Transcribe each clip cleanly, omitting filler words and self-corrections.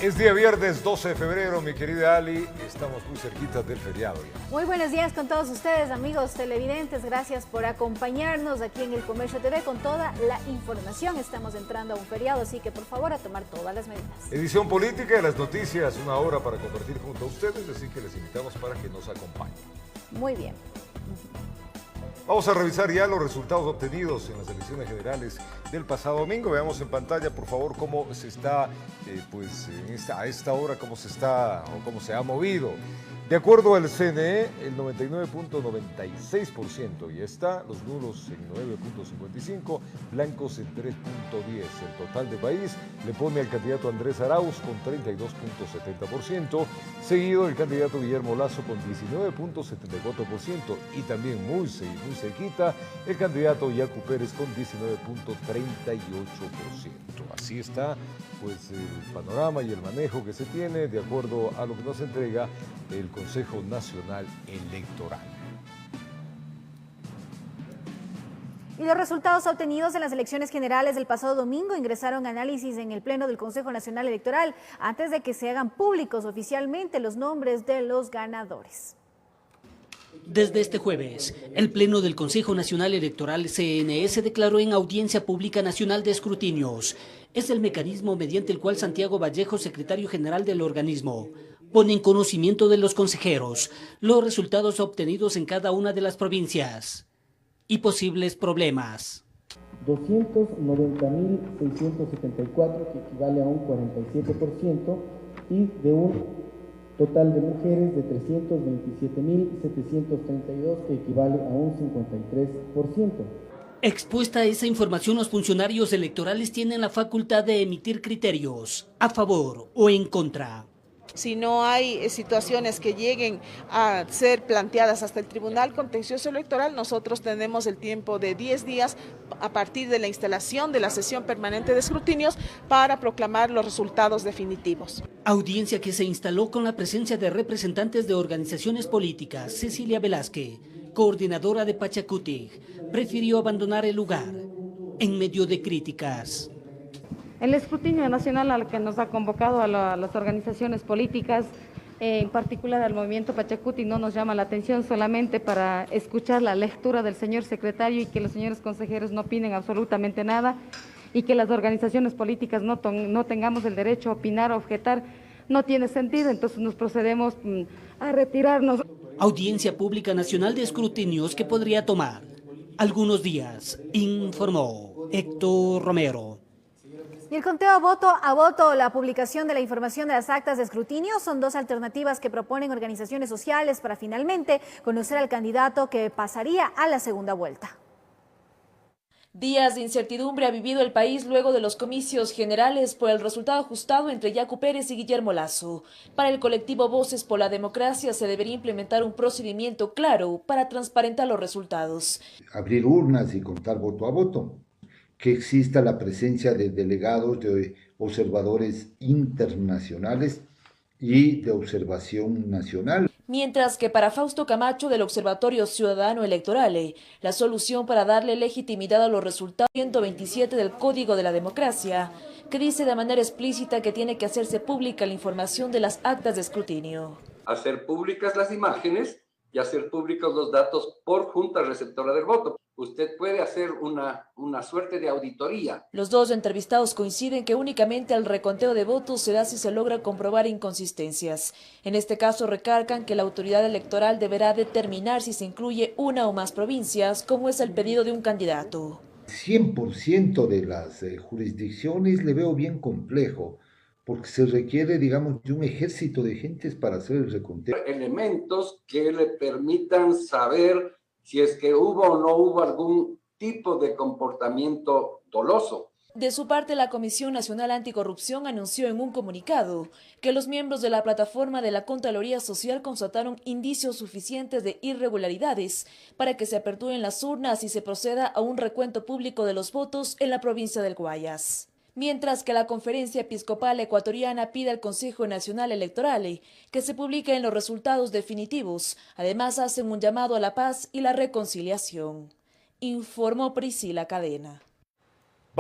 Es día viernes 12 de febrero, mi querida Ali, estamos muy cerquitas del feriado ya. Muy buenos días con todos ustedes, amigos televidentes, gracias por acompañarnos aquí en El Comercio TV con toda la información. Estamos entrando a un feriado, así que por favor a tomar todas las medidas. Edición política de las noticias, una hora para compartir junto a ustedes, así que les invitamos para que nos acompañen. Muy bien. Vamos a revisar ya los resultados obtenidos en las elecciones generales del pasado domingo. Veamos en pantalla, por favor, cómo se está, a esta hora, cómo se está o cómo se ha movido. De acuerdo al CNE, el 99.96% ya está, los nulos en 9.55, blancos en 3.10. El total de país le pone al candidato Andrés Arauz con 32.70%, seguido el candidato Guillermo Lasso con 19.74% y también muy cerquita el candidato Yacu Pérez con 19.38%. Así está pues el panorama y el manejo que se tiene de acuerdo a lo que nos entrega el Consejo Nacional Electoral. Y los resultados obtenidos en las elecciones generales del pasado domingo ingresaron a análisis en el Pleno del Consejo Nacional Electoral antes de que se hagan públicos oficialmente los nombres de los ganadores. Desde este jueves, el Pleno del Consejo Nacional Electoral CNE declaró en audiencia pública nacional de escrutinios. Es el mecanismo mediante el cual Santiago Vallejo, secretario general del organismo, pone en conocimiento de los consejeros los resultados obtenidos en cada una de las provincias y posibles problemas. 290.674, que equivale a un 47%, y de un total de mujeres de 327.732, que equivale a un 53%. Expuesta a esa información, los funcionarios electorales tienen la facultad de emitir criterios a favor o en contra. Si no hay situaciones que lleguen a ser planteadas hasta el Tribunal Contencioso Electoral, nosotros tenemos el tiempo de 10 días a partir de la instalación de la sesión permanente de escrutinios para proclamar los resultados definitivos. Audiencia que se instaló con la presencia de representantes de organizaciones políticas. Cecilia Velázquez, coordinadora de Pachacuti, prefirió abandonar el lugar en medio de críticas. El escrutinio nacional al que nos ha convocado a las organizaciones políticas, en particular al movimiento Pachacuti, no nos llama la atención solamente para escuchar la lectura del señor secretario y que los señores consejeros no opinen absolutamente nada y que las organizaciones políticas no tengamos el derecho a opinar o objetar, no tiene sentido, entonces nos procedemos a retirarnos. Audiencia Pública Nacional de Escrutinios que podría tomar algunos días, informó Héctor Romero. Y el conteo voto a voto, la publicación de la información de las actas de escrutinio son dos alternativas que proponen organizaciones sociales para finalmente conocer al candidato que pasaría a la segunda vuelta. Días de incertidumbre ha vivido el país luego de los comicios generales por el resultado ajustado entre Yacu Pérez y Guillermo Lasso. Para el colectivo Voces por la Democracia se debería implementar un procedimiento claro para transparentar los resultados. Abrir urnas y contar voto a voto. Que exista la presencia de delegados, de observadores internacionales y de observación nacional. Mientras que para Fausto Camacho del Observatorio Ciudadano Electoral, la solución para darle legitimidad a los resultados 127 del Código de la Democracia, que dice de manera explícita que tiene que hacerse pública la información de las actas de escrutinio. Hacer públicas las imágenes y hacer públicos los datos por junta receptora del voto. Usted puede hacer una suerte de auditoría. Los dos entrevistados coinciden que únicamente el reconteo de votos se da si se logra comprobar inconsistencias. En este caso recalcan que la autoridad electoral deberá determinar si se incluye una o más provincias, como es el pedido de un candidato. 100% de las jurisdicciones le veo bien complejo, porque se requiere, digamos, de un ejército de gentes para hacer el reconteo. Elementos que le permitan saber si es que hubo o no hubo algún tipo de comportamiento doloso. De su parte, la Comisión Nacional Anticorrupción anunció en un comunicado que los miembros de la plataforma de la Contraloría Social constataron indicios suficientes de irregularidades para que se aperturen las urnas y se proceda a un recuento público de los votos en la provincia del Guayas. Mientras que la Conferencia Episcopal Ecuatoriana pide al Consejo Nacional Electoral que se publiquen los resultados definitivos. Además, hacen un llamado a la paz y la reconciliación. Informó Priscila Cadena.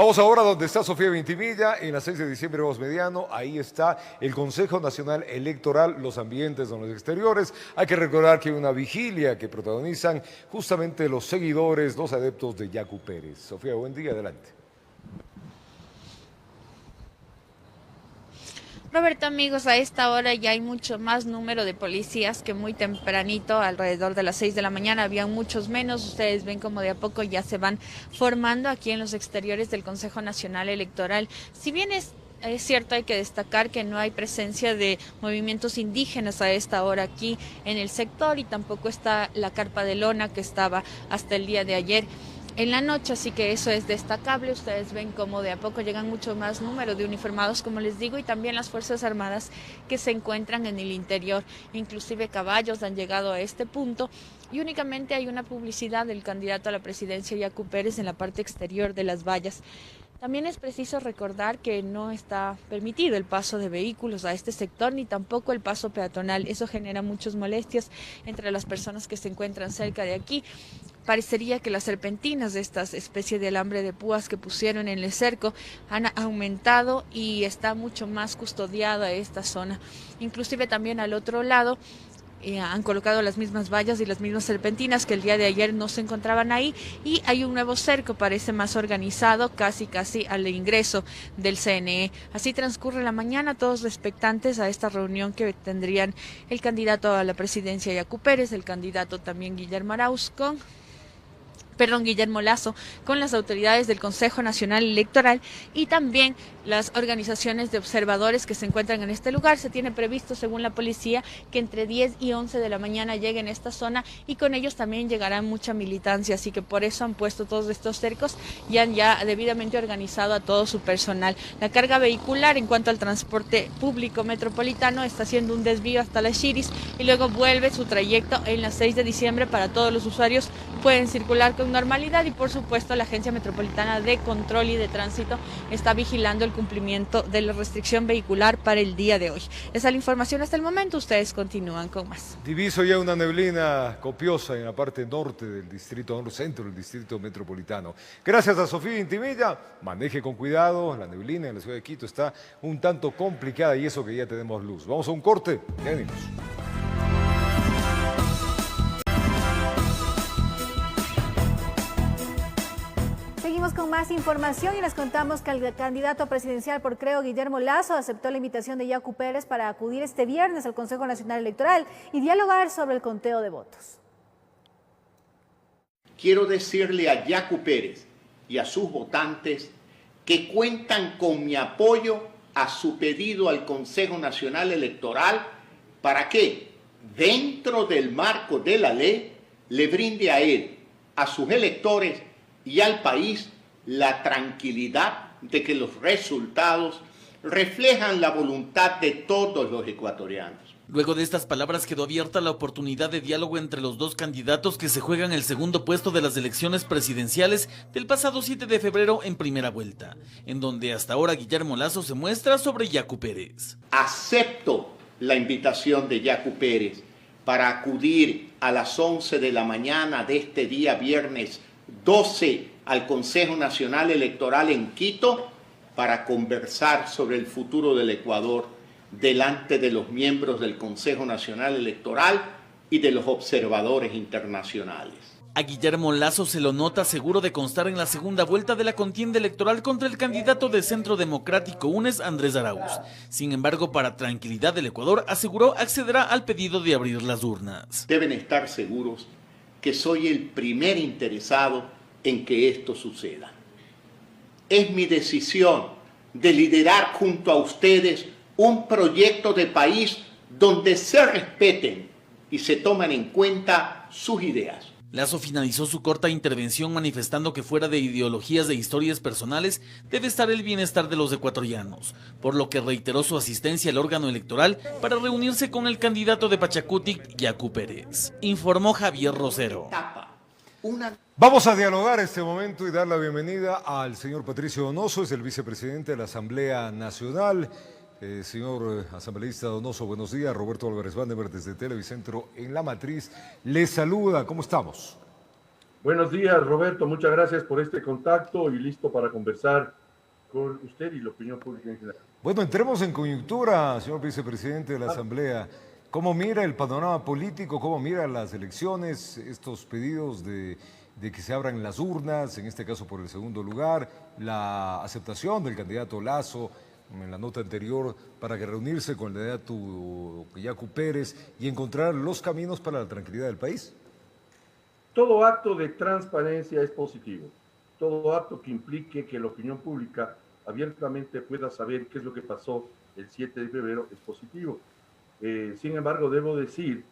Vamos ahora donde está Sofía Vintimilla, en la 6 de diciembre Voz Mediano. Ahí está el Consejo Nacional Electoral, los ambientes en los exteriores. Hay que recordar que hay una vigilia que protagonizan justamente los seguidores, los adeptos de Yacu Pérez. Sofía, buen día, adelante. Roberto, amigos, a esta hora ya hay mucho más número de policías que muy tempranito, alrededor de las 6 de la mañana, había muchos menos. Ustedes ven como de a poco ya se van formando aquí en los exteriores del Consejo Nacional Electoral. Si bien es cierto, hay que destacar que no hay presencia de movimientos indígenas a esta hora aquí en el sector y tampoco está la carpa de lona que estaba hasta el día de ayer en la noche, así que eso es destacable. Ustedes ven cómo de a poco llegan mucho más número de uniformados, como les digo, y también las Fuerzas Armadas que se encuentran en el interior. Inclusive caballos han llegado a este punto y únicamente hay una publicidad del candidato a la presidencia, Yacu Pérez, en la parte exterior de las vallas. También es preciso recordar que no está permitido el paso de vehículos a este sector, ni tampoco el paso peatonal. Eso genera muchas molestias entre las personas que se encuentran cerca de aquí. Parecería que las serpentinas de estas especies de alambre de púas que pusieron en el cerco han aumentado y está mucho más custodiada esta zona. Inclusive también al otro lado han colocado las mismas vallas y las mismas serpentinas que el día de ayer no se encontraban ahí, y hay un nuevo cerco, parece más organizado, casi al ingreso del CNE. Así transcurre la mañana, todos expectantes a esta reunión que tendrían el candidato a la presidencia Yacu Pérez, el candidato también Guillermo Lasso, con las autoridades del Consejo Nacional Electoral y también las organizaciones de observadores que se encuentran en este lugar. Se tiene previsto, según la policía, que entre 10 y 11 de la mañana lleguen a esta zona, y con ellos también llegará mucha militancia, así que por eso han puesto todos estos cercos y han ya debidamente organizado a todo su personal. La carga vehicular en cuanto al transporte público metropolitano está haciendo un desvío hasta las Chiris y luego vuelve su trayecto en la 6 de diciembre para todos los usuarios. Pueden circular con normalidad y, por supuesto, la Agencia Metropolitana de Control y de Tránsito está vigilando el cumplimiento de la restricción vehicular para el día de hoy. Esa es la información hasta el momento. Ustedes continúan con más. Diviso ya una neblina copiosa en la parte norte del distrito, centro del distrito metropolitano. Gracias a Sofía Vintimilla. Maneje con cuidado. La neblina en la ciudad de Quito está un tanto complicada, y eso que ya tenemos luz. Vamos a un corte. Ya venimos. Seguimos con más información y les contamos que el candidato presidencial por Creo, Guillermo Lasso, aceptó la invitación de Yacu Pérez para acudir este viernes al Consejo Nacional Electoral y dialogar sobre el conteo de votos. Quiero decirle a Yacu Pérez y a sus votantes que cuentan con mi apoyo a su pedido al Consejo Nacional Electoral para que, dentro del marco de la ley, le brinde a él, a sus electores y al país la tranquilidad de que los resultados reflejan la voluntad de todos los ecuatorianos. Luego de estas palabras quedó abierta la oportunidad de diálogo entre los dos candidatos que se juegan el segundo puesto de las elecciones presidenciales del pasado 7 de febrero en primera vuelta, en donde hasta ahora Guillermo Lasso se muestra sobre Yacu Pérez. Acepto la invitación de Yacu Pérez para acudir a las 11 de la mañana de este día viernes 12 al Consejo Nacional Electoral en Quito para conversar sobre el futuro del Ecuador delante de los miembros del Consejo Nacional Electoral y de los observadores internacionales. A Guillermo Lasso se lo nota seguro de constar en la segunda vuelta de la contienda electoral contra el candidato de Centro Democrático UNES, Andrés Arauz. Sin embargo, para tranquilidad del Ecuador, aseguró accederá al pedido de abrir las urnas. Deben estar seguros que soy el primer interesado en que esto suceda. Es mi decisión de liderar junto a ustedes un proyecto de país donde se respeten y se toman en cuenta sus ideas. Lasso finalizó su corta intervención manifestando que fuera de ideologías e historias personales debe estar el bienestar de los ecuatorianos, por lo que reiteró su asistencia al órgano electoral para reunirse con el candidato de Pachacutic, Yacu Pérez. Informó Javier Rosero. Vamos a dialogar este momento y dar la bienvenida al señor Patricio Donoso, es el vicepresidente de la Asamblea Nacional. Señor asambleísta Donoso, buenos días. Roberto Álvarez Vandenberg desde Televicentro en La Matriz les saluda. ¿Cómo estamos? Buenos días, Roberto. Muchas gracias por este contacto y listo para conversar con usted y la opinión pública en general. Bueno, entremos en coyuntura, señor vicepresidente de la Asamblea. ¿Cómo mira el panorama político? ¿Cómo mira las elecciones? Estos pedidos de que se abran las urnas, en este caso por el segundo lugar, la aceptación del candidato Lasso en la nota anterior para que reunirse con el candidato Yacu Pérez y encontrar los caminos para la tranquilidad del país. Todo acto de transparencia es positivo. Todo acto que implique que la opinión pública abiertamente pueda saber qué es lo que pasó el 7 de febrero es positivo. Sin embargo, debo decir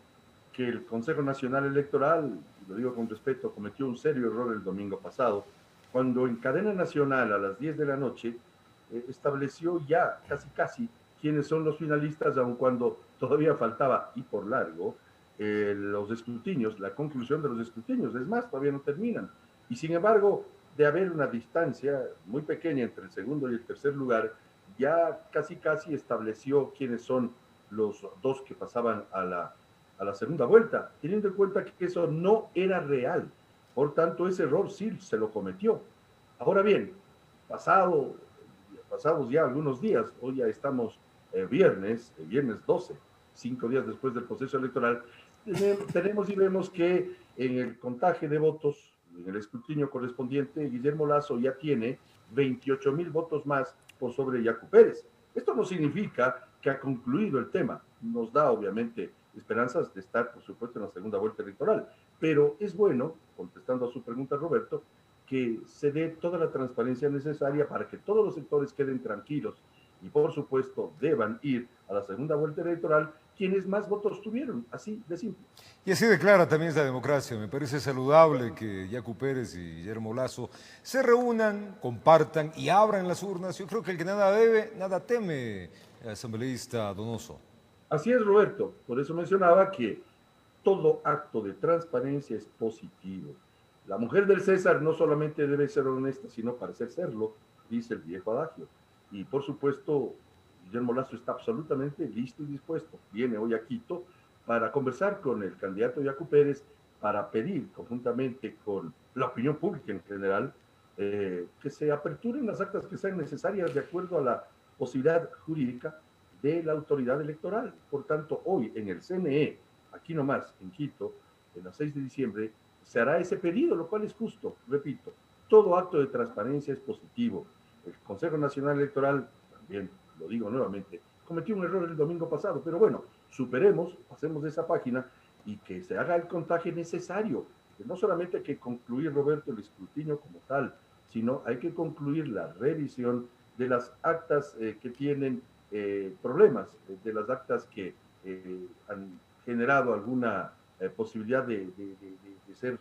que el Consejo Nacional Electoral, lo digo con respeto, cometió un serio error el domingo pasado, cuando en cadena nacional a las 10 de la noche estableció ya casi quiénes son los finalistas, aun cuando todavía faltaba, y por largo, los escrutinios, la conclusión de los escrutinios. Es más, todavía no terminan. Y sin embargo, de haber una distancia muy pequeña entre el segundo y el tercer lugar, ya casi estableció quiénes son los dos que pasaban a la segunda vuelta, teniendo en cuenta que eso no era real. Por tanto, ese error sí se lo cometió. Ahora bien, pasados ya algunos días, hoy ya estamos viernes 12, 5 días después del proceso electoral, tenemos y vemos que en el contagio de votos, en el escrutinio correspondiente, Guillermo Lasso ya tiene 28,000 votos más por sobre Yacu Pérez. Esto no significa que ha concluido el tema. Nos da, obviamente, esperanzas de estar, por supuesto, en la segunda vuelta electoral. Pero es bueno, contestando a su pregunta, Roberto, que se dé toda la transparencia necesaria para que todos los sectores queden tranquilos y, por supuesto, deban ir a la segunda vuelta electoral quienes más votos tuvieron, así de simple. Y así de clara también es la democracia. Me parece saludable que Yacu Pérez y Guillermo Lasso se reúnan, compartan y abran las urnas. Yo creo que el que nada debe, nada teme, asambleísta Donoso. Así es, Roberto. Por eso mencionaba que todo acto de transparencia es positivo. La mujer del César no solamente debe ser honesta, sino parecer serlo, dice el viejo adagio. Y por supuesto, Guillermo Lasso está absolutamente listo y dispuesto. Viene hoy a Quito para conversar con el candidato Yacu Pérez, para pedir conjuntamente con la opinión pública en general que se aperturen las actas que sean necesarias de acuerdo a la posibilidad jurídica de la autoridad electoral. Por tanto, hoy en el CNE, aquí nomás, en Quito, en las 6 de diciembre, se hará ese pedido, lo cual es justo. Repito, todo acto de transparencia es positivo. El Consejo Nacional Electoral, también lo digo nuevamente, cometió un error el domingo pasado, pero bueno, superemos, pasemos de esa página y que se haga el contagio necesario. Que no solamente hay que concluir, Roberto, el escrutinio como tal, sino hay que concluir la revisión de las actas que tienen problemas, de las actas que han generado alguna posibilidad de ser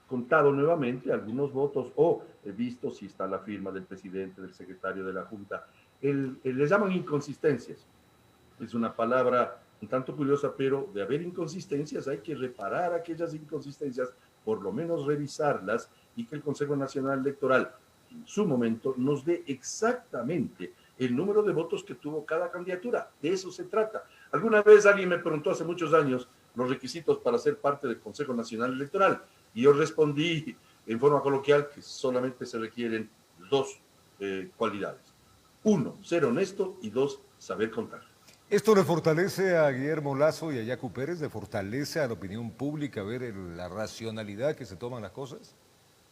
contado nuevamente algunos votos o visto si está la firma del presidente, del secretario de la Junta. Les llaman inconsistencias. Es una palabra un tanto curiosa, pero de haber inconsistencias hay que reparar aquellas inconsistencias, por lo menos revisarlas y que el Consejo Nacional Electoral en su momento nos dé exactamente el número de votos que tuvo cada candidatura. De eso se trata. Alguna vez alguien me preguntó hace muchos años los requisitos para ser parte del Consejo Nacional Electoral y yo respondí en forma coloquial que solamente se requieren dos cualidades. 1, ser honesto y 2, saber contar. ¿Esto le fortalece a Guillermo Lasso y a Yacu Pérez? ¿Le fortalece a la opinión pública ver la racionalidad que se toman las cosas?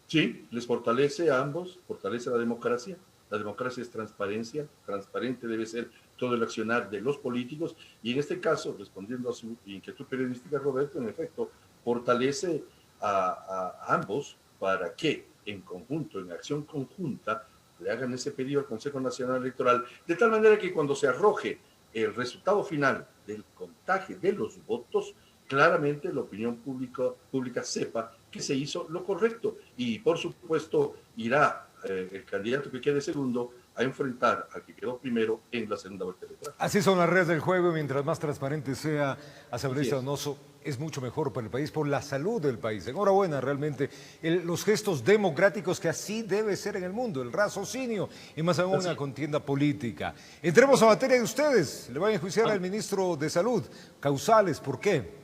Sí, les fortalece a ambos, fortalece la democracia. La democracia es transparencia, transparente debe ser todo el accionar de los políticos y en este caso, respondiendo a su inquietud periodística, Roberto, en efecto, fortalece a ambos para que en conjunto, en acción conjunta, le hagan ese pedido al Consejo Nacional Electoral, de tal manera que cuando se arroje el resultado final del contagio de los votos, claramente la opinión pública sepa que se hizo lo correcto y, por supuesto, irá el candidato que quede segundo a enfrentar al que quedó primero en la segunda vuelta electoral. Así son las reglas del juego y mientras más transparente sea, asambleísta Donoso, es mucho mejor para el país, por la salud del país. Enhorabuena, realmente, los gestos democráticos que así debe ser en el mundo, el raciocinio y más aún una contienda política. Entremos a materia de ustedes. Le van a enjuiciar al ministro de Salud. Causales, ¿por qué?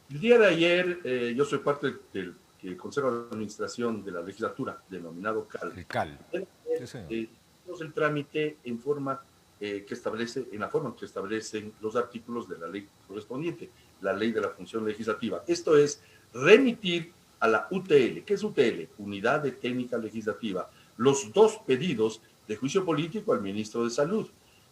El día de ayer, yo soy parte del Consejo de Administración de la legislatura, denominado CAL. El CAL. Hicimos el trámite en forma en la forma que establecen los artículos de la ley correspondiente, la ley de la función legislativa. Esto es remitir a la UTL. ¿Qué es UTL? Unidad de Técnica Legislativa. Los dos pedidos de juicio político al ministro de Salud.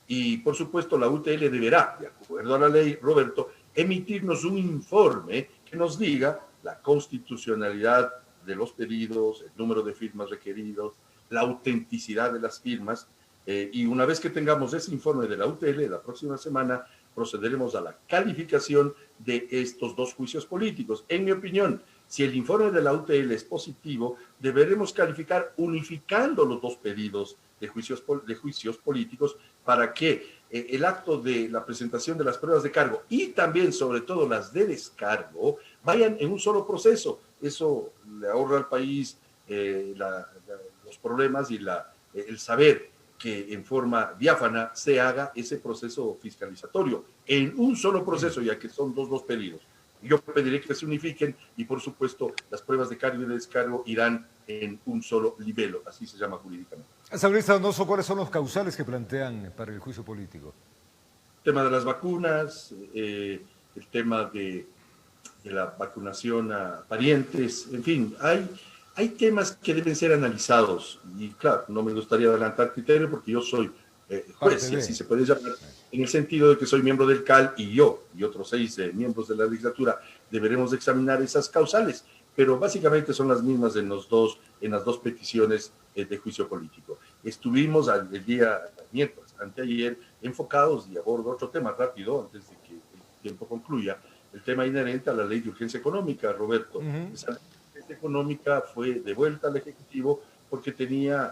Y, por supuesto, la UTL deberá, de acuerdo a la ley, Roberto, emitirnos un informe que nos diga la constitucionalidad de los pedidos, el número de firmas requeridos, la autenticidad de las firmas. Y una vez que tengamos ese informe de la UTL, la próxima semana procederemos a la calificación de estos dos juicios políticos. En mi opinión, si el informe de la UTL es positivo, deberemos calificar unificando los dos pedidos de juicios políticos para que el acto de la presentación de las pruebas de cargo y también, sobre todo, las de descargo, vayan en un solo proceso. Eso le ahorra al país los problemas y el saber que en forma diáfana se haga ese proceso fiscalizatorio en un solo proceso, ya que son dos pedidos. Yo pediré que se unifiquen y, por supuesto, las pruebas de cargo y de descargo irán en un solo libelo, así se llama jurídicamente. Asambleísta Donoso, ¿cuáles son los causales que plantean para el juicio político? El tema de las vacunas, el tema de la vacunación a parientes, en fin, hay temas que deben ser analizados y, claro, no me gustaría adelantar criterio porque yo soy juez, si así se puede llamar, en el sentido de que soy miembro del CAL y yo y otros 6 miembros de la legislatura deberemos examinar esas causales, pero básicamente son las mismas en las dos peticiones de juicio político. Estuvimos el día miércoles, anteayer, enfocados y abordo otro tema rápido antes de que el tiempo concluya, el tema inherente a la ley de urgencia económica, Roberto. Esa ley de urgencia económica fue devuelta al Ejecutivo porque tenía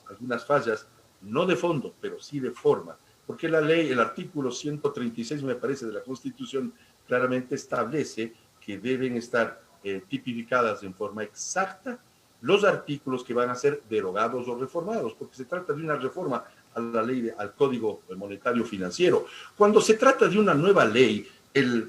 algunas fallas, no de fondo, pero sí de forma, porque la ley, el artículo 136, me parece, de la Constitución, claramente establece que deben estar tipificadas en forma exacta los artículos que van a ser derogados o reformados, porque se trata de una reforma a la ley, al Código Monetario Financiero. Cuando se trata de una nueva ley, el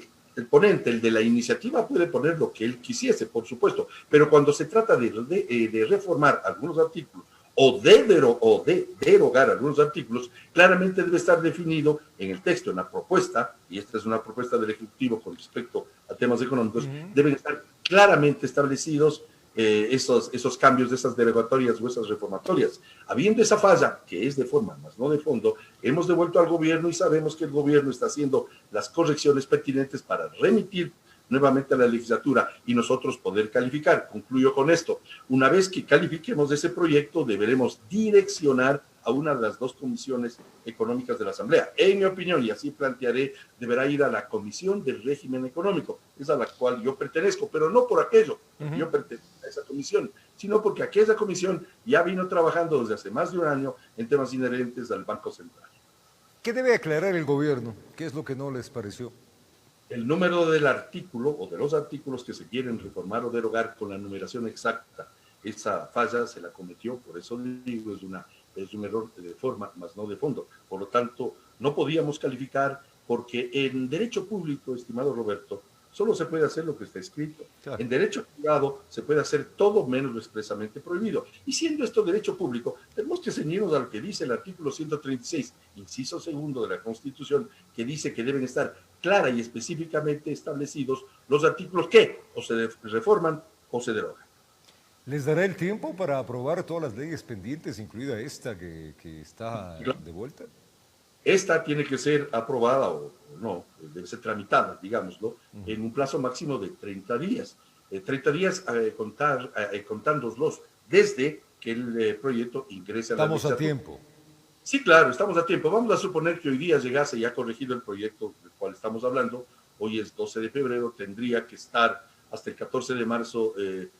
ponente, el de la iniciativa, puede poner lo que él quisiese, por supuesto, pero cuando se trata de reformar algunos artículos o de derogar algunos artículos, claramente debe estar definido en el texto, en la propuesta, y esta es una propuesta del Ejecutivo con respecto a temas económicos, deben estar claramente establecidos esos cambios, de esas derogatorias o esas reformatorias. Habiendo esa falla, que es de forma, más no de fondo, hemos devuelto al gobierno y sabemos que el gobierno está haciendo las correcciones pertinentes para remitir nuevamente a la legislatura y nosotros poder calificar. Concluyo con esto. Una vez que califiquemos ese proyecto, deberemos direccionar a una de las dos comisiones económicas de la Asamblea. En mi opinión, y así plantearé, deberá ir a la Comisión del Régimen Económico, es a la cual yo pertenezco, pero no por aquello, porque yo pertenezco a esa comisión, sino porque aquella comisión ya vino trabajando desde hace más de un año en temas inherentes al Banco Central. ¿Qué debe aclarar el gobierno? ¿Qué es lo que no les pareció? El número del artículo o de los artículos que se quieren reformar o derogar con la numeración exacta. Esa falla se la cometió, por eso digo, es un error de forma, más no de fondo. Por lo tanto, no podíamos calificar porque en derecho público, estimado Roberto, solo se puede hacer lo que está escrito. Claro. En derecho privado se puede hacer todo menos lo expresamente prohibido. Y siendo esto derecho público, tenemos que ceñirnos a lo que dice el artículo 136, inciso segundo de la Constitución, que dice que deben estar clara y específicamente establecidos los artículos que o se reforman o se derogan. ¿Les dará el tiempo para aprobar todas las leyes pendientes, incluida esta que está de vuelta? Esta tiene que ser aprobada o no, debe ser tramitada, digámoslo, en un plazo máximo de 30 días. 30 días contándolos desde que el proyecto ingrese a la legislatura. Estamos a tiempo. Sí, claro, estamos a tiempo. Vamos a suponer que hoy día llegase ya corregido el proyecto del cual estamos hablando. Hoy es 12 de febrero, tendría que estar hasta el 14 de marzo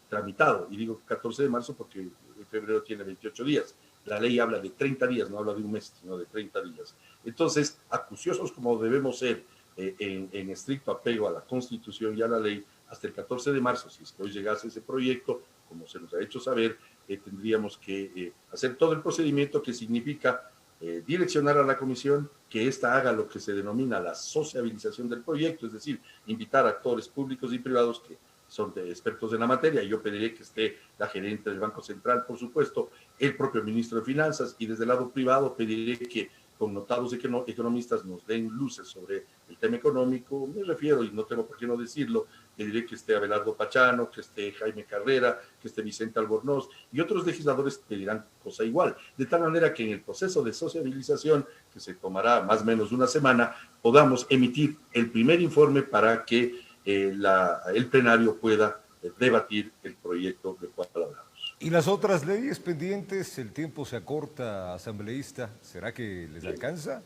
tramitado. Y digo 14 de marzo porque febrero tiene 28 días. La ley habla de 30 días, no habla de un mes, sino de 30 días. Entonces, acuciosos como debemos ser en estricto apego a la Constitución y a la ley, hasta el 14 de marzo, si es que hoy llegase ese proyecto, como se nos ha hecho saber, tendríamos que hacer todo el procedimiento que significa direccionar a la comisión que ésta haga lo que se denomina la sociabilización del proyecto, es decir, invitar a actores públicos y privados que son expertos en la materia. Yo pediré que esté la gerente del Banco Central, por supuesto, el propio ministro de Finanzas, y desde el lado privado pediré que connotados economistas nos den luces sobre el tema económico. Me refiero, y no tengo por qué no decirlo, pediré que esté Abelardo Pachano, que esté Jaime Carrera, que esté Vicente Albornoz, y otros legisladores pedirán cosa igual, de tal manera que en el proceso de sociabilización, que se tomará más o menos una semana, podamos emitir el primer informe para que el plenario pueda debatir el proyecto del cual hablamos. ¿Y las otras leyes pendientes? El tiempo se acorta, asambleísta. ¿Será que les alcanza?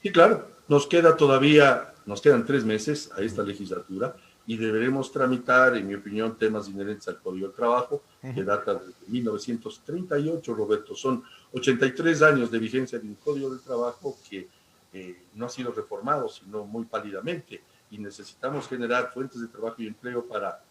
Sí, claro. Nos quedan 3 meses a esta legislatura y deberemos tramitar, en mi opinión, temas inherentes al Código del Trabajo, que data de 1938, Roberto. Son 83 años de vigencia de un Código del Trabajo que no ha sido reformado, sino muy pálidamente, y necesitamos generar fuentes de trabajo y empleo para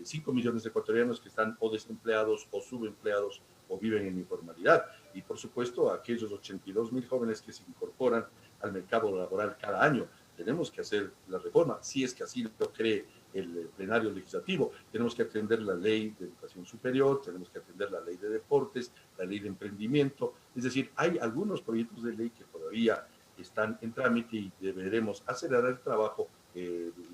5 millones de ecuatorianos que están o desempleados o subempleados o viven en informalidad. Y por supuesto, aquellos 82.000 jóvenes que se incorporan al mercado laboral cada año. Tenemos que hacer la reforma, si es que así lo cree el plenario legislativo. Tenemos que atender la ley de educación superior, tenemos que atender la ley de deportes, la ley de emprendimiento. Es decir, hay algunos proyectos de ley que todavía están en trámite y deberemos acelerar el trabajo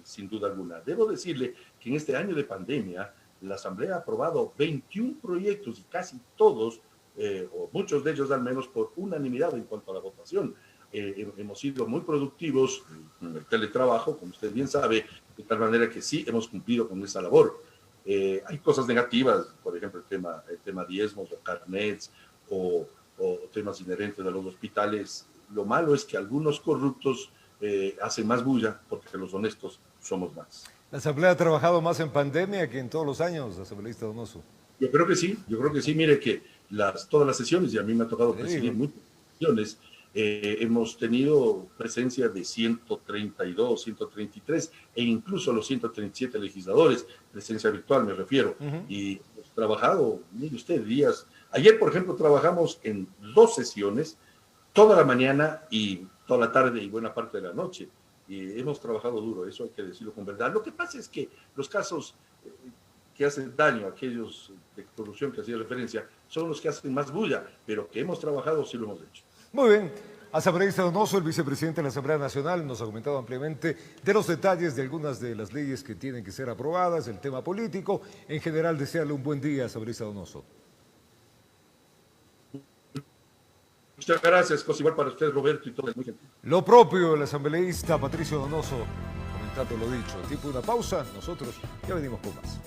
sin duda alguna. Debo decirle que en este año de pandemia la Asamblea ha aprobado 21 proyectos y casi todos, o muchos de ellos al menos, por unanimidad en cuanto a la votación. Hemos sido muy productivos en el teletrabajo, como usted bien sabe, de tal manera que sí hemos cumplido con esa labor. Hay cosas negativas, por ejemplo, el tema diezmos o carnets o temas inherentes a los hospitales. Lo malo es que algunos corruptos hacen más bulla porque los honestos somos más. ¿La Asamblea ha trabajado más en pandemia que en todos los años, asambleísta Donoso? Yo creo que sí. Mire que todas las sesiones, y a mí me ha tocado presidir muchas sesiones, hemos tenido presencia de 132, 133 e incluso los 137 legisladores, presencia virtual me refiero, y hemos trabajado, mire usted, días. Ayer, por ejemplo, trabajamos en 2 sesiones, toda la mañana y toda la tarde y buena parte de la noche. Y hemos trabajado duro, eso hay que decirlo con verdad. Lo que pasa es que los casos que hacen daño, aquellos de corrupción que hacía referencia, son los que hacen más bulla, pero que hemos trabajado, sí lo hemos hecho. Muy bien. Asambleísta Donoso, el vicepresidente de la Asamblea Nacional, nos ha comentado ampliamente de los detalles de algunas de las leyes que tienen que ser aprobadas, el tema político. En general, desearle un buen día, asambleísta Donoso. Muchas gracias, cosa igual para usted, Roberto, y todo es muy gentil. Lo propio, el asambleísta Patricio Donoso, comentando lo dicho. Tiempo de una pausa, nosotros ya venimos con más.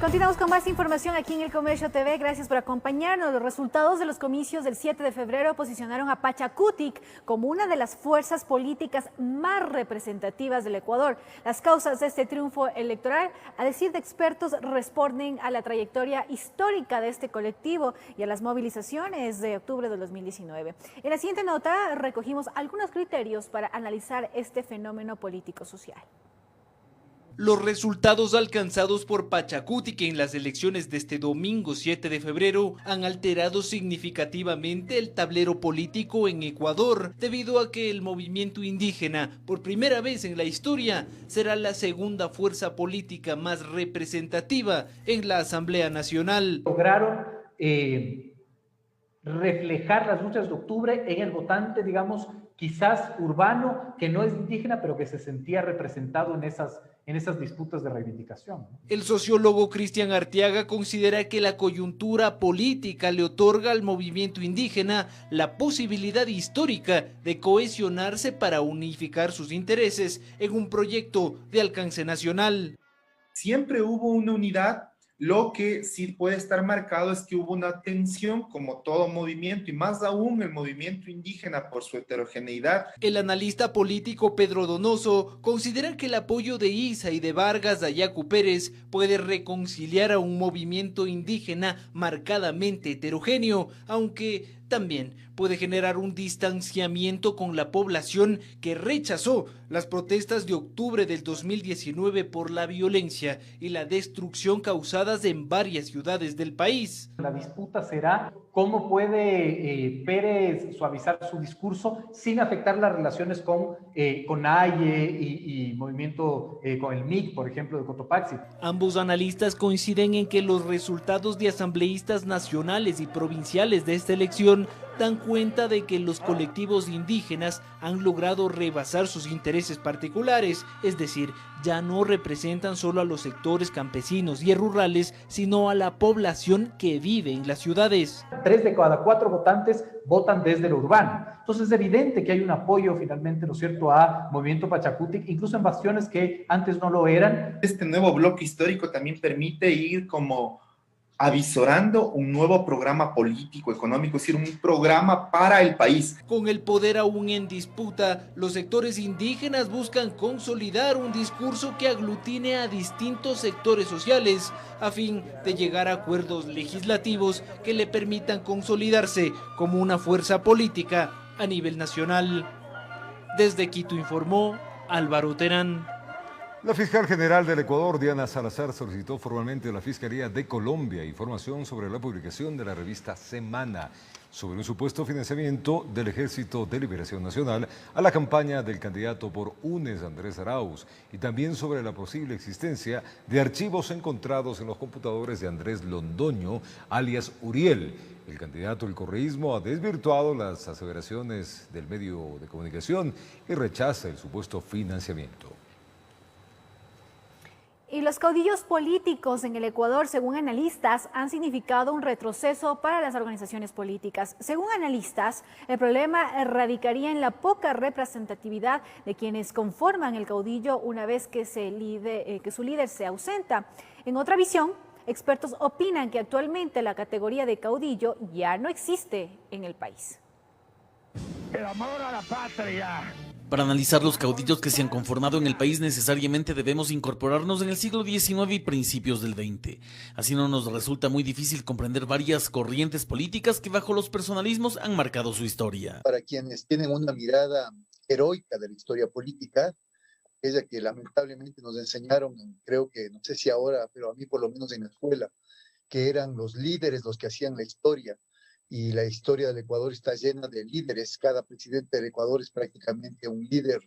Continuamos con más información aquí en El Comercio TV. Gracias por acompañarnos. Los resultados de los comicios del 7 de febrero posicionaron a Pachacutic como una de las fuerzas políticas más representativas del Ecuador. Las causas de este triunfo electoral, a decir de expertos, responden a la trayectoria histórica de este colectivo y a las movilizaciones de octubre de 2019. En la siguiente nota recogimos algunos criterios para analizar este fenómeno político-social. Los resultados alcanzados por Pachacutic en las elecciones de este domingo 7 de febrero han alterado significativamente el tablero político en Ecuador, debido a que el movimiento indígena, por primera vez en la historia, será la segunda fuerza política más representativa en la Asamblea Nacional. Lograron reflejar las luchas de octubre en el votante, digamos, quizás urbano, que no es indígena, pero que se sentía representado en esas disputas de reivindicación. El sociólogo Cristian Arteaga considera que la coyuntura política le otorga al movimiento indígena la posibilidad histórica de cohesionarse para unificar sus intereses en un proyecto de alcance nacional. Siempre hubo una unidad. Lo que sí puede estar marcado es que hubo una tensión, como todo movimiento, y más aún el movimiento indígena por su heterogeneidad. El analista político Pedro Donoso considera que el apoyo de Isa y de Vargas a Yacu Pérez puede reconciliar a un movimiento indígena marcadamente heterogéneo, aunque también puede generar un distanciamiento con la población que rechazó las protestas de octubre del 2019 por la violencia y la destrucción causadas en varias ciudades del país. La disputa será cómo puede Pérez suavizar su discurso sin afectar las relaciones con AYE y movimiento con el MIC, por ejemplo, de Cotopaxi. Ambos analistas coinciden en que los resultados de asambleístas nacionales y provinciales de esta elección dan cuenta de que los colectivos indígenas han logrado rebasar sus intereses particulares, es decir, ya no representan solo a los sectores campesinos y rurales, sino a la población que vive en las ciudades. 3 de cada 4 votantes votan desde lo urbano. Entonces es evidente que hay un apoyo finalmente, ¿no es cierto?, a Movimiento Pachacutic, incluso en bastiones que antes no lo eran. Este nuevo bloque histórico también permite ir como avisorando un nuevo programa político, económico, es decir, un programa para el país. Con el poder aún en disputa, los sectores indígenas buscan consolidar un discurso que aglutine a distintos sectores sociales a fin de llegar a acuerdos legislativos que le permitan consolidarse como una fuerza política a nivel nacional. Desde Quito informó Álvaro Terán. La fiscal general del Ecuador, Diana Salazar, solicitó formalmente a la Fiscalía de Colombia información sobre la publicación de la revista Semana sobre un supuesto financiamiento del Ejército de Liberación Nacional a la campaña del candidato por UNES, Andrés Arauz, y también sobre la posible existencia de archivos encontrados en los computadores de Andrés Londoño, alias Uriel. El candidato del correísmo ha desvirtuado las aseveraciones del medio de comunicación y rechaza el supuesto financiamiento. Y los caudillos políticos en el Ecuador, según analistas, han significado un retroceso para las organizaciones políticas. Según analistas, el problema radicaría en la poca representatividad de quienes conforman el caudillo una vez que su líder se ausenta. En otra visión, expertos opinan que actualmente la categoría de caudillo ya no existe en el país. El amor a la patria. Para analizar los caudillos que se han conformado en el país, necesariamente debemos incorporarnos en el siglo XIX y principios del XX. Así no nos resulta muy difícil comprender varias corrientes políticas que bajo los personalismos han marcado su historia. Para quienes tienen una mirada heroica de la historia política, aquella que lamentablemente nos enseñaron, creo que, no sé si ahora, pero a mí por lo menos en la escuela, que eran los líderes los que hacían la historia. Y la historia del Ecuador está llena de líderes. Cada presidente del Ecuador es prácticamente un líder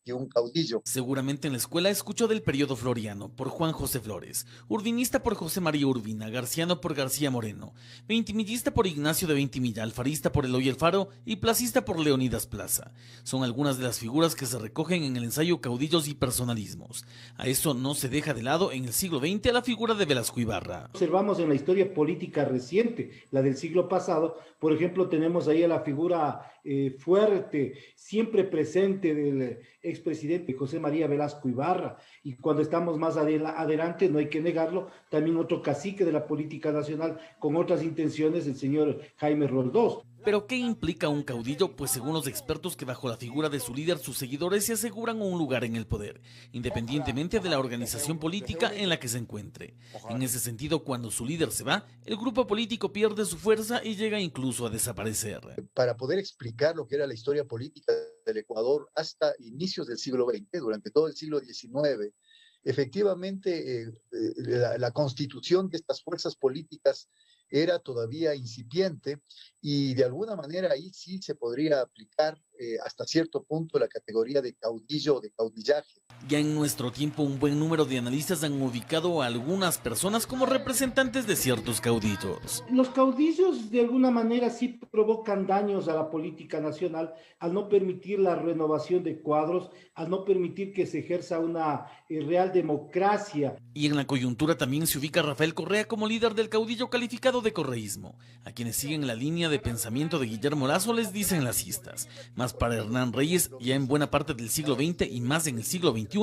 y un caudillo. Seguramente en la escuela escuchó del periodo floriano por Juan José Flores, urbinista por José María Urbina, garciano por García Moreno, veintimillista por Ignacio de Veintimilla, alfarista por Eloy Alfaro y placista por Leonidas Plaza. Son algunas de las figuras que se recogen en el ensayo Caudillos y Personalismos. A eso no se deja de lado en el siglo XX a la figura de Velasco Ibarra. Observamos en la historia política reciente, la del siglo pasado, por ejemplo, tenemos ahí a la figura fuerte, siempre presente del expresidente José María Velasco Ibarra, y cuando estamos más adelante, no hay que negarlo, también otro cacique de la política nacional con otras intenciones, el señor Jaime Roldós. ¿Pero qué implica un caudillo? Pues según los expertos, que bajo la figura de su líder, sus seguidores se aseguran un lugar en el poder, independientemente de la organización política en la que se encuentre. En ese sentido, cuando su líder se va, el grupo político pierde su fuerza y llega incluso a desaparecer. Para poder explicar lo que era la historia política del Ecuador hasta inicios del siglo XX, durante todo el siglo XIX, efectivamente la constitución de estas fuerzas políticas era todavía incipiente y de alguna manera ahí sí se podría aplicar hasta cierto punto la categoría de caudillo o de caudillaje. Ya en nuestro tiempo, un buen número de analistas han ubicado a algunas personas como representantes de ciertos caudillos. Los caudillos de alguna manera sí provocan daños a la política nacional al no permitir la renovación de cuadros, al no permitir que se ejerza una real democracia. Y en la coyuntura también se ubica Rafael Correa como líder del caudillo calificado de correísmo. A quienes siguen la línea de pensamiento de Guillermo Lasso les dicen lacistas. Más para Hernán Reyes, ya en buena parte del siglo XX y más en el siglo XXI,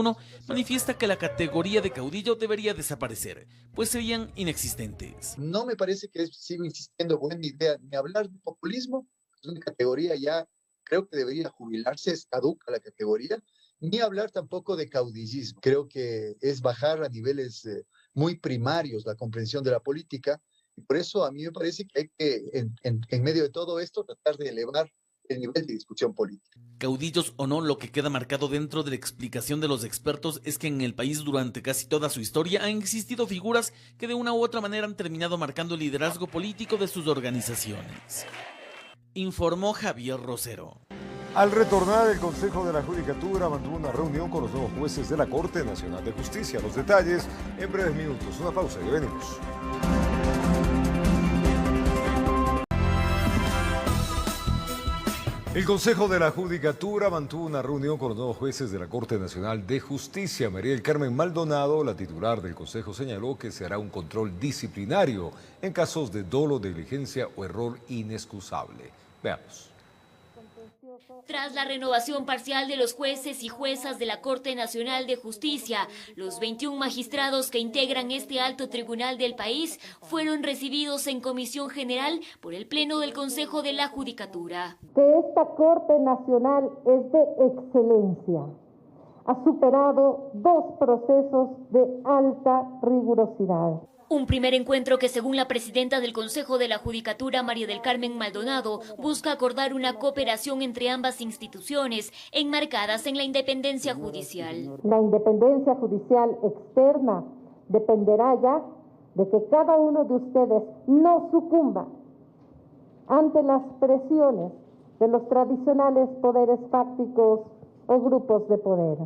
manifiesta que la categoría de caudillo debería desaparecer, pues serían inexistentes. No me parece que sigo insistiendo, buena idea, ni hablar de populismo, es una categoría ya, creo que debería jubilarse, es caduca la categoría, ni hablar tampoco de caudillismo. Creo que es bajar a niveles muy primarios la comprensión de la política Y por eso a mí me parece que hay que, en medio de todo esto, tratar de elevar el nivel de discusión política. Caudillos o no, lo que queda marcado dentro de la explicación de los expertos es que en el país durante casi toda su historia han existido figuras que de una u otra manera han terminado marcando el liderazgo político de sus organizaciones. Informó Javier Rosero. Al retornar, el Consejo de la Judicatura mantuvo una reunión con los nuevos jueces de la Corte Nacional de Justicia. Los detalles en breves minutos. Una pausa y venimos. El Consejo de la Judicatura mantuvo una reunión con los nuevos jueces de la Corte Nacional de Justicia. María del Carmen Maldonado, la titular del Consejo, señaló que se hará un control disciplinario en casos de dolo, negligencia o error inexcusable. Veamos. Tras la renovación parcial de los jueces y juezas de la Corte Nacional de Justicia, los 21 magistrados que integran este alto tribunal del país fueron recibidos en comisión general por el Pleno del Consejo de la Judicatura. Que esta Corte Nacional es de excelencia. Ha superado 2 procesos de alta rigurosidad. Un primer encuentro que, según la presidenta del Consejo de la Judicatura, María del Carmen Maldonado, busca acordar una cooperación entre ambas instituciones enmarcadas en la independencia judicial. La independencia judicial externa dependerá ya de que cada uno de ustedes no sucumba ante las presiones de los tradicionales poderes fácticos o grupos de poder.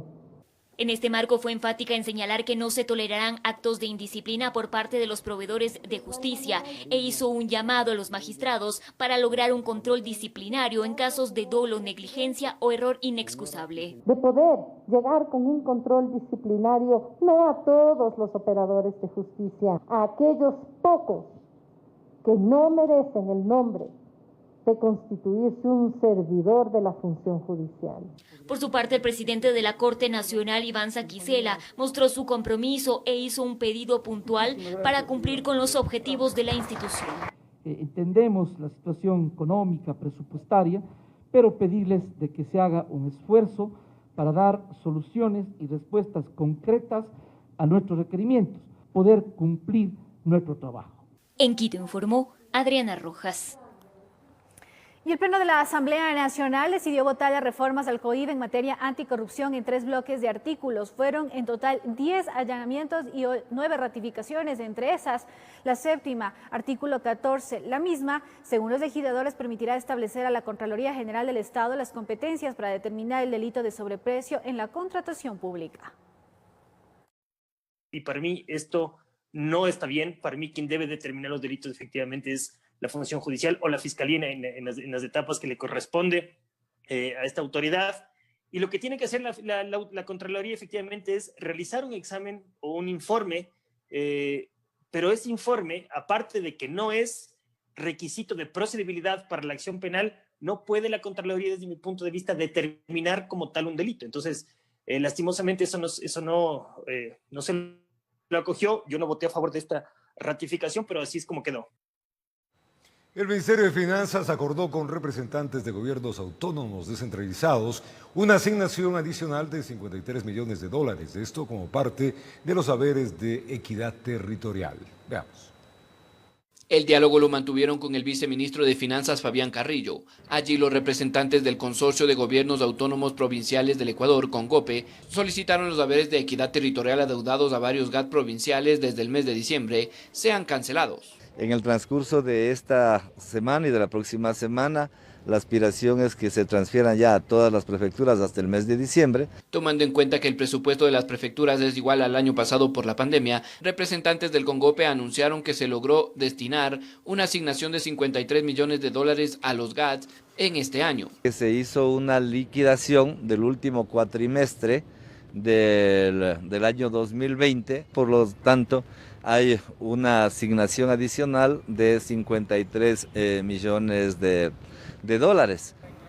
En este marco fue enfática en señalar que no se tolerarán actos de indisciplina por parte de los proveedores de justicia e hizo un llamado a los magistrados para lograr un control disciplinario en casos de dolo, negligencia o error inexcusable. De poder llegar con un control disciplinario no a todos los operadores de justicia, a aquellos pocos que no merecen el nombre de constituirse un servidor de la función judicial. Por su parte, el presidente de la Corte Nacional, Iván Saquicela, mostró su compromiso e hizo un pedido puntual para cumplir con los objetivos de la institución. Entendemos la situación económica, presupuestaria, pero pedirles de que se haga un esfuerzo para dar soluciones y respuestas concretas a nuestros requerimientos, poder cumplir nuestro trabajo. En Quito informó Adriana Rojas. Y el Pleno de la Asamblea Nacional decidió votar las reformas al COIV en materia anticorrupción en 3 bloques de artículos. Fueron en total 10 allanamientos y 9 ratificaciones, entre esas la séptima, artículo 14. La misma, según los legisladores, permitirá establecer a la Contraloría General del Estado las competencias para determinar el delito de sobreprecio en la contratación pública. Y para mí esto no está bien. Para mí quien debe determinar los delitos efectivamente es la función judicial o la fiscalía en las etapas que le corresponde a esta autoridad. Y lo que tiene que hacer la Contraloría efectivamente es realizar un examen o un informe, pero ese informe, aparte de que no es requisito de procedibilidad para la acción penal, no puede la Contraloría, desde mi punto de vista, determinar como tal un delito. Entonces, lastimosamente eso no se lo acogió. Yo no voté a favor de esta ratificación, pero así es como quedó. El Ministerio de Finanzas acordó con representantes de gobiernos autónomos descentralizados una asignación adicional de $53 millones. Esto como parte de los haberes de equidad territorial. Veamos. El diálogo lo mantuvieron con el viceministro de Finanzas, Fabián Carrillo. Allí los representantes del Consorcio de Gobiernos Autónomos Provinciales del Ecuador, CONGOPE, solicitaron los haberes de equidad territorial adeudados a varios GAT provinciales desde el mes de diciembre sean cancelados. En el transcurso de esta semana y de la próxima semana, la aspiración es que se transfieran ya a todas las prefecturas hasta el mes de diciembre. Tomando en cuenta que el presupuesto de las prefecturas es igual al año pasado por la pandemia, representantes del CONGOPE anunciaron que se logró destinar una asignación de $53 millones a los GAT en este año. Se hizo una liquidación del último cuatrimestre del año 2020, por lo tanto, hay una asignación adicional de $53 millones.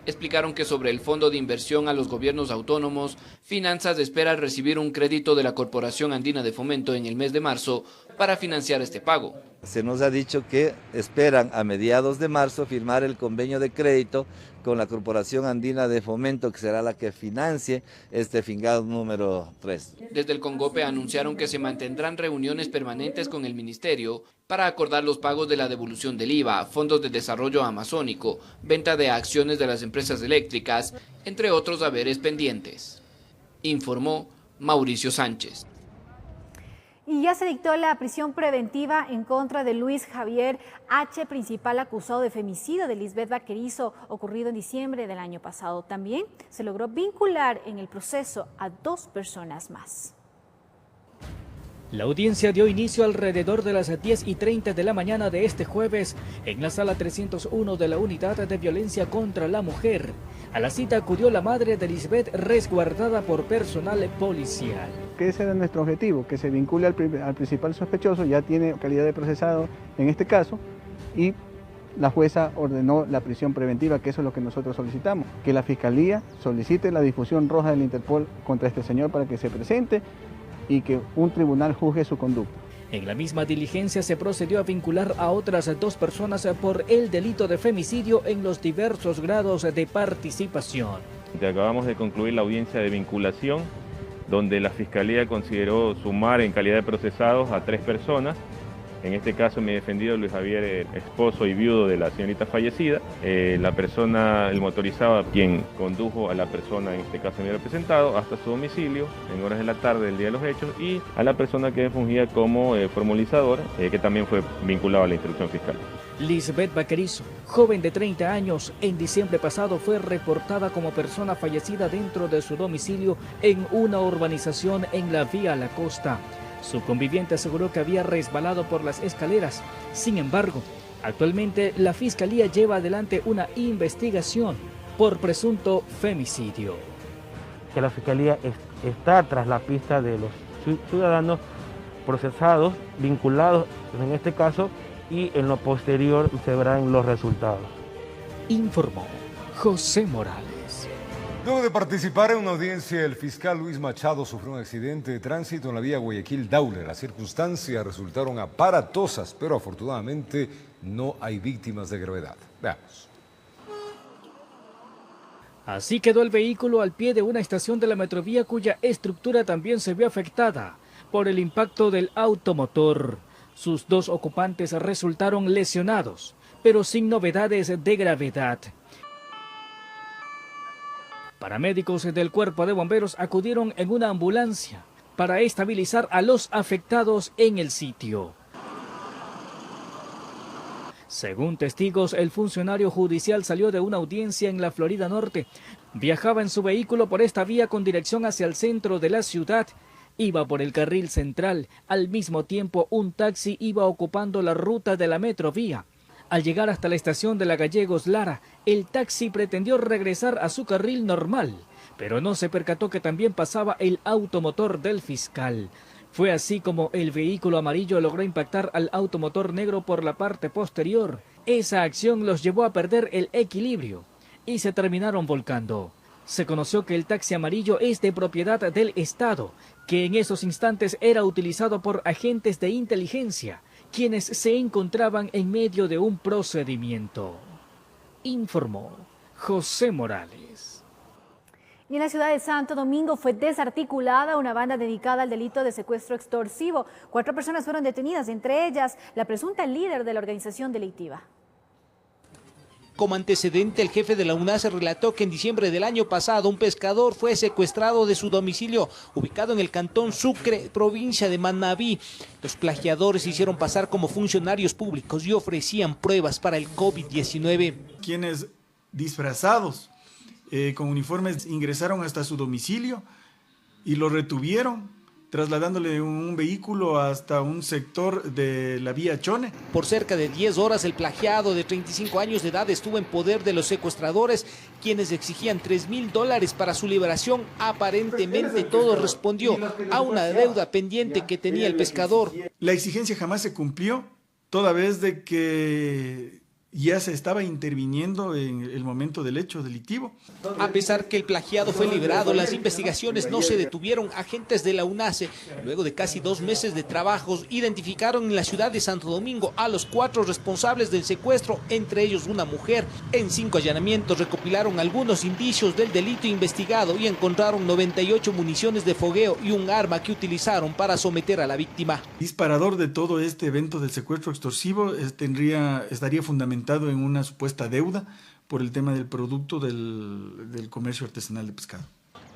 Explicaron que sobre el Fondo de Inversión a los Gobiernos Autónomos, Finanzas espera recibir un crédito de la Corporación Andina de Fomento en el mes de marzo para financiar este pago. Se nos ha dicho que esperan a mediados de marzo firmar el convenio de crédito con la Corporación Andina de Fomento, que será la que financie este FINGAD número 3. Desde el Congope anunciaron que se mantendrán reuniones permanentes con el Ministerio para acordar los pagos de la devolución del IVA, fondos de desarrollo amazónico, venta de acciones de las empresas eléctricas, entre otros haberes pendientes. Informó Mauricio Sánchez. Y ya se dictó la prisión preventiva en contra de Luis Javier H., principal acusado de femicidio de Lisbeth Vaquerizo, ocurrido en diciembre del año pasado. También se logró vincular en el proceso a 2 personas más. La audiencia dio inicio alrededor de las 10:30 de la mañana de este jueves en la sala 301 de la Unidad de Violencia contra la Mujer. A la cita acudió la madre de Lisbeth, resguardada por personal policial. Que ese era nuestro objetivo, que se vincule al principal sospechoso, ya tiene calidad de procesado en este caso, y la jueza ordenó la prisión preventiva, que eso es lo que nosotros solicitamos, que la Fiscalía solicite la difusión roja del Interpol contra este señor para que se presente y que un tribunal juzgue su conducta. En la misma diligencia se procedió a vincular a otras 2 personas por el delito de femicidio en los diversos grados de participación. Acabamos de concluir la audiencia de vinculación, donde la Fiscalía consideró sumar en calidad de procesados a 3 personas. En este caso mi defendido Luis Javier, esposo y viudo de la señorita fallecida, la persona, el motorizado, quien condujo a la persona, en este caso mi representado, hasta su domicilio en horas de la tarde del día de los hechos, y a la persona que fungía como formalizadora, que también fue vinculado a la instrucción fiscal. Lisbeth Vaquerizo, joven de 30 años, en diciembre pasado fue reportada como persona fallecida dentro de su domicilio en una urbanización en la Vía La Costa. Su conviviente aseguró que había resbalado por las escaleras. Sin embargo, actualmente la Fiscalía lleva adelante una investigación por presunto femicidio. Que la Fiscalía está tras la pista de los ciudadanos procesados, vinculados en este caso, y en lo posterior se verán los resultados. Informó José Morales. Luego de participar en una audiencia, el fiscal Luis Machado sufrió un accidente de tránsito en la vía Guayaquil-Daule. Las circunstancias resultaron aparatosas, pero afortunadamente no hay víctimas de gravedad. Veamos. Así quedó el vehículo al pie de una estación de la Metrovía, cuya estructura también se vio afectada por el impacto del automotor. Sus 2 ocupantes resultaron lesionados, pero sin novedades de gravedad. Paramédicos del Cuerpo de Bomberos acudieron en una ambulancia para estabilizar a los afectados en el sitio. Según testigos, el funcionario judicial salió de una audiencia en la Florida Norte. Viajaba en su vehículo por esta vía con dirección hacia el centro de la ciudad. Iba por el carril central. Al mismo tiempo, un taxi iba ocupando la ruta de la Metrovía. Al llegar hasta la estación de la Gallegos Lara, el taxi pretendió regresar a su carril normal, pero no se percató que también pasaba el automotor del fiscal. Fue así como el vehículo amarillo logró impactar al automotor negro por la parte posterior. Esa acción los llevó a perder el equilibrio y se terminaron volcando. Se conoció que el taxi amarillo es de propiedad del Estado, que en esos instantes era utilizado por agentes de inteligencia, quienes se encontraban en medio de un procedimiento. Informó José Morales. Y en la ciudad de Santo Domingo fue desarticulada una banda dedicada al delito de secuestro extorsivo. 4 personas fueron detenidas, entre ellas la presunta líder de la organización delictiva. Como antecedente, el jefe de la UNAS relató que en diciembre del año pasado un pescador fue secuestrado de su domicilio, ubicado en el cantón Sucre, provincia de Manabí. Los plagiadores se hicieron pasar como funcionarios públicos y ofrecían pruebas para el COVID-19. Quienes disfrazados con uniformes ingresaron hasta su domicilio y lo retuvieron, trasladándole un vehículo hasta un sector de la vía Chone. Por cerca de 10 horas, el plagiado de 35 años de edad estuvo en poder de los secuestradores, quienes exigían $3,000 para su liberación. Aparentemente todo respondió a una deuda pendiente que tenía el pescador. La exigencia jamás se cumplió, toda vez de que ya se estaba interviniendo en el momento del hecho delictivo. A pesar que el plagiado fue liberado, las investigaciones no se detuvieron. Agentes de la UNACE, luego de casi 2 meses de trabajos, identificaron en la ciudad de Santo Domingo a los 4 responsables del secuestro, entre ellos una mujer. En 5 allanamientos recopilaron algunos indicios del delito investigado y encontraron 98 municiones de fogueo y un arma que utilizaron para someter a la víctima. Disparador de todo este evento del secuestro extorsivo estaría fundamentado en una supuesta deuda por el tema del producto del comercio artesanal de pescado.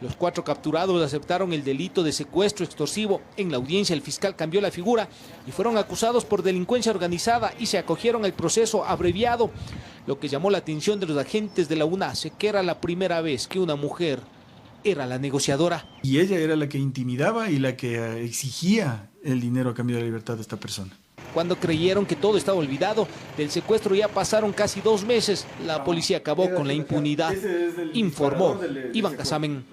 Los 4 capturados aceptaron el delito de secuestro extorsivo. En la audiencia el fiscal cambió la figura y fueron acusados por delincuencia organizada y se acogieron al proceso abreviado, lo que llamó la atención de los agentes de la UNACE, que era la primera vez que una mujer era la negociadora. Y ella era la que intimidaba y la que exigía el dinero a cambio de la libertad de esta persona. Cuando creyeron que todo estaba olvidado, del secuestro ya pasaron casi 2 meses. La policía acabó con la impunidad, informó Iván Casamen.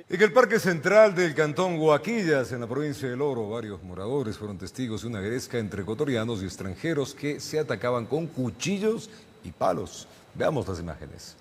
En el Parque Central del Cantón Huaquillas, en la provincia del Oro, varios moradores fueron testigos de una gresca entre ecuatorianos y extranjeros que se atacaban con cuchillos y palos. Veamos las imágenes.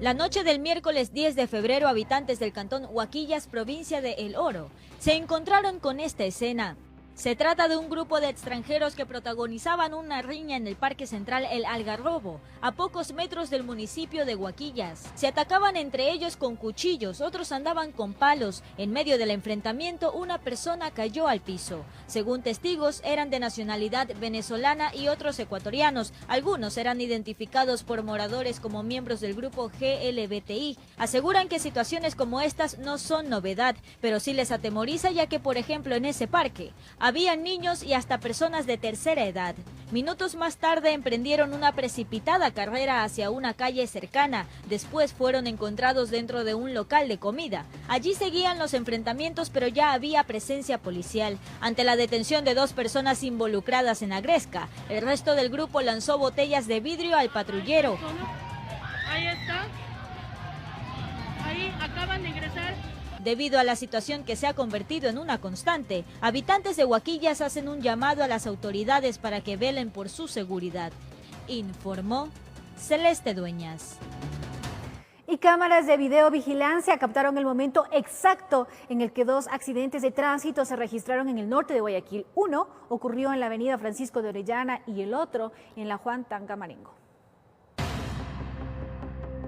La noche del miércoles 10 de febrero, habitantes del Cantón Huaquillas, provincia de El Oro, se encontraron con esta escena. Se trata de un grupo de extranjeros que protagonizaban una riña en el Parque Central El Algarrobo, a pocos metros del municipio de Huaquillas. Se atacaban entre ellos con cuchillos, otros andaban con palos. En medio del enfrentamiento, una persona cayó al piso. Según testigos, eran de nacionalidad venezolana y otros ecuatorianos. Algunos eran identificados por moradores como miembros del grupo GLBTI. Aseguran que situaciones como estas no son novedad, pero sí les atemoriza, ya que, por ejemplo, en ese parque habían niños y hasta personas de tercera edad. Minutos más tarde emprendieron una precipitada carrera hacia una calle cercana. Después fueron encontrados dentro de un local de comida. Allí seguían los enfrentamientos, pero ya había presencia policial. Ante la detención de 2 personas involucradas en la gresca, el resto del grupo lanzó botellas de vidrio al patrullero. Ahí está. Ahí acaban de ingresar. Debido a la situación que se ha convertido en una constante, habitantes de Huaquillas hacen un llamado a las autoridades para que velen por su seguridad. Informó Celeste Dueñas. Y cámaras de videovigilancia captaron el momento exacto en el que 2 accidentes de tránsito se registraron en el norte de Guayaquil. Uno ocurrió en la avenida Francisco de Orellana y el otro en la Juan Tancamarengo.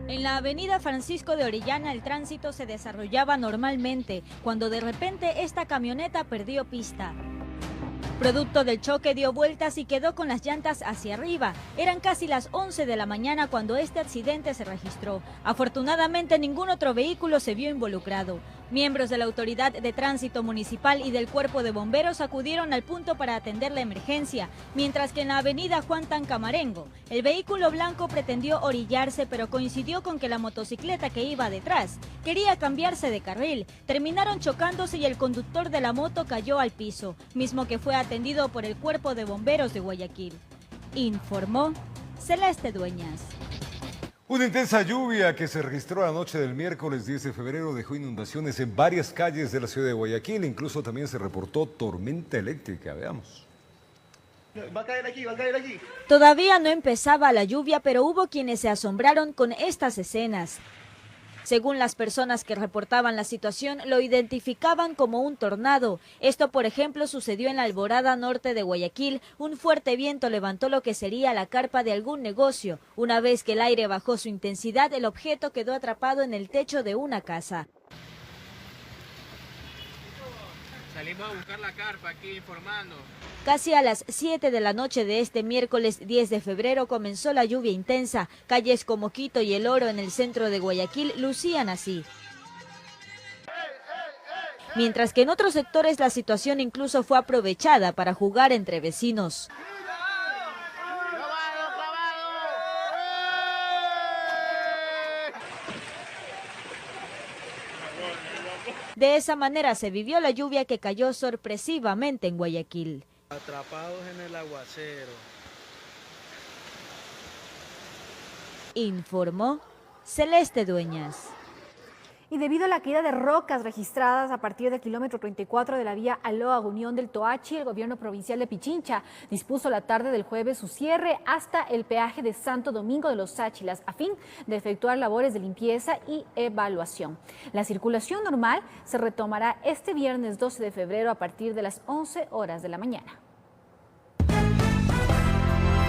En la avenida Francisco de Orellana el tránsito se desarrollaba normalmente, cuando de repente esta camioneta perdió pista. Producto del choque dio vueltas y quedó con las llantas hacia arriba. Eran casi las 11 de la mañana cuando este accidente se registró. Afortunadamente ningún otro vehículo se vio involucrado. Miembros de la Autoridad de Tránsito Municipal y del Cuerpo de Bomberos acudieron al punto para atender la emergencia, mientras que en la avenida Juan Tancamarengo, el vehículo blanco pretendió orillarse, pero coincidió con que la motocicleta que iba detrás quería cambiarse de carril. Terminaron chocándose y el conductor de la moto cayó al piso, mismo que fue atendido por el Cuerpo de Bomberos de Guayaquil. Informó Celeste Dueñas. Una intensa lluvia que se registró la noche del miércoles 10 de febrero dejó inundaciones en varias calles de la ciudad de Guayaquil. Incluso también se reportó tormenta eléctrica. Veamos. Va a caer aquí, va a caer aquí. Todavía no empezaba la lluvia, pero hubo quienes se asombraron con estas escenas. Según las personas que reportaban la situación, lo identificaban como un tornado. Esto, por ejemplo, sucedió en la Alborada norte de Guayaquil. Un fuerte viento levantó lo que sería la carpa de algún negocio. Una vez que el aire bajó su intensidad, el objeto quedó atrapado en el techo de una casa. Salimos a buscar la carpa aquí informando. Casi a las 7 de la noche de este miércoles 10 de febrero comenzó la lluvia intensa. Calles como Quito y El Oro en el centro de Guayaquil lucían así. Mientras que en otros sectores la situación incluso fue aprovechada para jugar entre vecinos. De esa manera se vivió la lluvia que cayó sorpresivamente en Guayaquil. Atrapados en el aguacero. Informó Celeste Dueñas. Y debido a la caída de rocas registradas a partir del kilómetro 34 de la vía Aloa Unión del Toachi, el gobierno provincial de Pichincha dispuso la tarde del jueves su cierre hasta el peaje de Santo Domingo de los Sáchilas a fin de efectuar labores de limpieza y evaluación. La circulación normal se retomará este viernes 12 de febrero a partir de las 11 horas de la mañana.